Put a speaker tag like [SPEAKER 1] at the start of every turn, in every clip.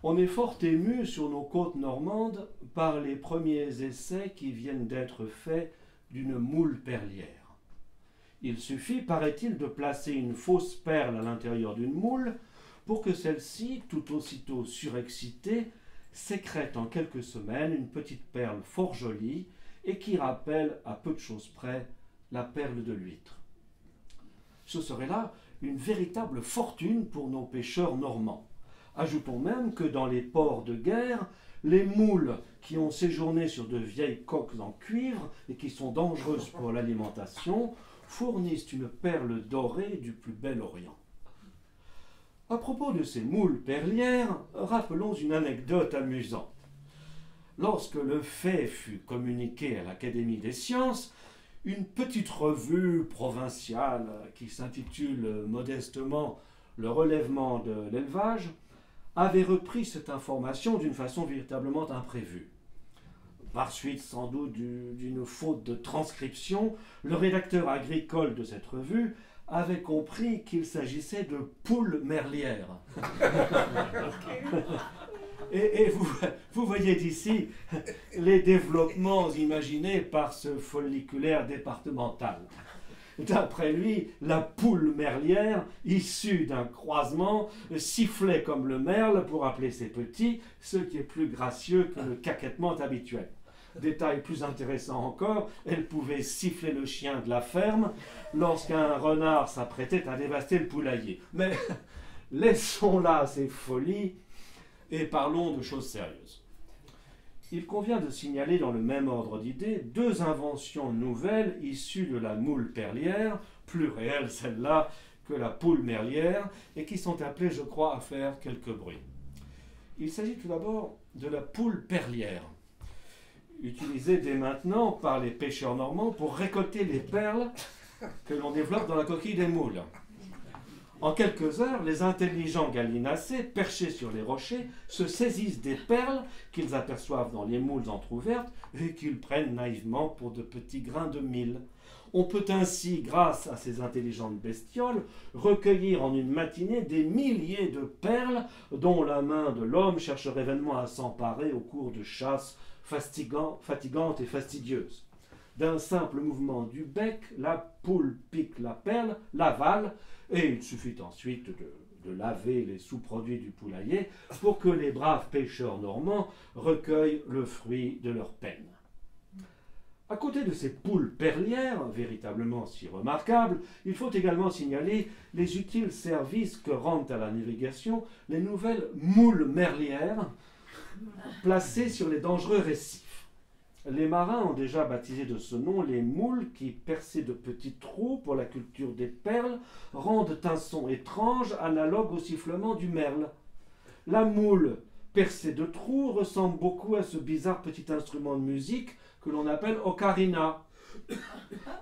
[SPEAKER 1] On est fort ému sur nos côtes normandes par les premiers essais qui viennent d'être faits d'une moule perlière. Il suffit, paraît-il, de placer une fausse perle à l'intérieur d'une moule pour que celle-ci, tout aussitôt surexcitée, sécrète en quelques semaines une petite perle fort jolie et qui rappelle à peu de choses près la perle de l'huître. Ce serait là une véritable fortune pour nos pêcheurs normands. Ajoutons même que dans les ports de guerre, les moules qui ont séjourné sur de vieilles coques en cuivre et qui sont dangereuses pour l'alimentation fournissent une perle dorée du plus bel Orient. À propos de ces moules perlières, rappelons une anecdote amusante. Lorsque le fait fut communiqué à l'Académie des sciences, une petite revue provinciale qui s'intitule modestement « Le relèvement de l'élevage » avait repris cette information d'une façon véritablement imprévue. Par suite sans doute d'une faute de transcription, le rédacteur agricole de cette revue avait compris qu'il s'agissait de poules merlières. Et vous voyez d'ici les développements imaginés par ce folliculaire départemental. D'après lui, la poule merlière, issue d'un croisement, sifflait comme le merle pour appeler ses petits, ce qui est plus gracieux que le caquettement habituel. Détail plus intéressant encore, elle pouvait siffler le chien de la ferme lorsqu'un renard s'apprêtait à dévaster le poulailler. Mais laissons là ces folies et parlons de choses sérieuses. Il convient de signaler dans le même ordre d'idées deux inventions nouvelles issues de la moule perlière, plus réelles celle-là que la poule merlière, et qui sont appelées, je crois, à faire quelques bruits. Il s'agit tout d'abord de la poule perlière, utilisée dès maintenant par les pêcheurs normands pour récolter les perles que l'on développe dans la coquille des moules. En quelques heures, les intelligents gallinacés, perchés sur les rochers, se saisissent des perles qu'ils aperçoivent dans les moules entr'ouvertes et qu'ils prennent naïvement pour de petits grains de mil. On peut ainsi, grâce à ces intelligentes bestioles, recueillir en une matinée des milliers de perles dont la main de l'homme chercherait vainement à s'emparer au cours de chasses fatigantes et fastidieuses. D'un simple mouvement du bec, la poule pique la perle, l'avale, et il suffit ensuite de laver les sous-produits du poulailler pour que les braves pêcheurs normands recueillent le fruit de leur peine. À côté de ces poules perlières, véritablement si remarquables, il faut également signaler les utiles services que rendent à la navigation les nouvelles moules merlières placées sur les dangereux récifs. Les marins ont déjà baptisé de ce nom les moules qui, percées de petits trous pour la culture des perles, rendent un son étrange analogue au sifflement du merle. La moule percée de trous ressemble beaucoup à ce bizarre petit instrument de musique que l'on appelle ocarina.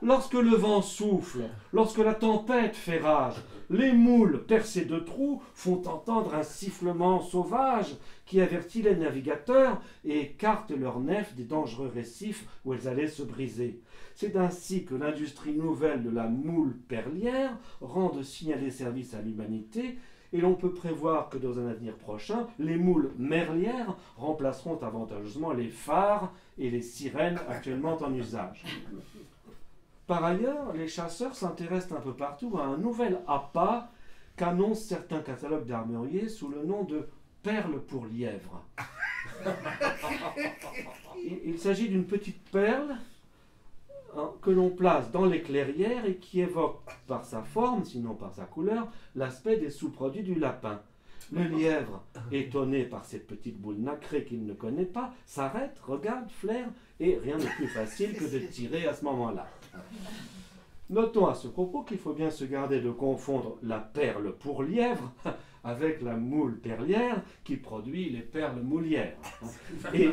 [SPEAKER 1] Lorsque le vent souffle, lorsque la tempête fait rage, les moules percées de trous font entendre un sifflement sauvage qui avertit les navigateurs et écarte leurs nefs des dangereux récifs où elles allaient se briser. C'est ainsi que l'industrie nouvelle de la moule perlière rend de signalés service à l'humanité, et l'on peut prévoir que dans un avenir prochain, les moules merlières remplaceront avantageusement les phares et les sirènes actuellement en usage. Par ailleurs, les chasseurs s'intéressent un peu partout à un nouvel appât qu'annoncent certains catalogues d'armuriers sous le nom de perle pour lièvre. Il s'agit d'une petite perle que l'on place dans les clairières et qui évoque par sa forme, sinon par sa couleur, l'aspect des sous-produits du lapin. Le lièvre, étonné par cette petite boule nacrée qu'il ne connaît pas, s'arrête, regarde, flaire, et rien de plus facile que de tirer à ce moment-là. Notons à ce propos qu'il faut bien se garder de confondre la perle pour lièvre avec la moule perlière qui produit les perles moulières, et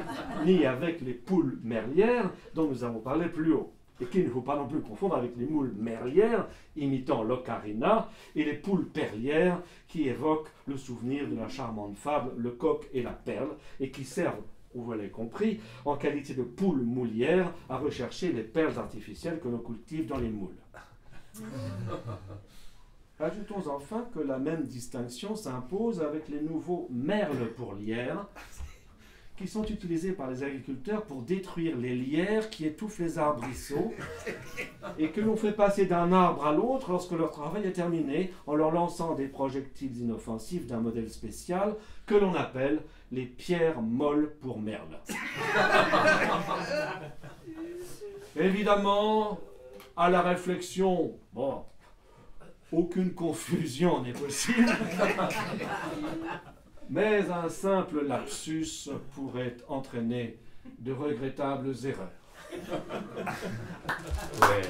[SPEAKER 1] ni avec les poules merlières dont nous avons parlé plus haut, et qu'il ne faut pas non plus confondre avec les moules merlières imitant l'ocarina et les poules perlières qui évoquent le souvenir de la charmante fable Le coq et la perle et qui servent, vous l'avez compris, en qualité de poules moulières à rechercher les perles artificielles que l'on cultive dans les moules. Ajoutons enfin que la même distinction s'impose avec les nouveaux merles pour lierre, qui sont utilisés par les agriculteurs pour détruire les lierres qui étouffent les arbrisseaux et que l'on fait passer d'un arbre à l'autre lorsque leur travail est terminé en leur lançant des projectiles inoffensifs d'un modèle spécial que l'on appelle les pierres molles pour merles. Évidemment, à la réflexion, bon, aucune confusion n'est possible. Mais un simple lapsus pourrait entraîner de regrettables erreurs. Ouais.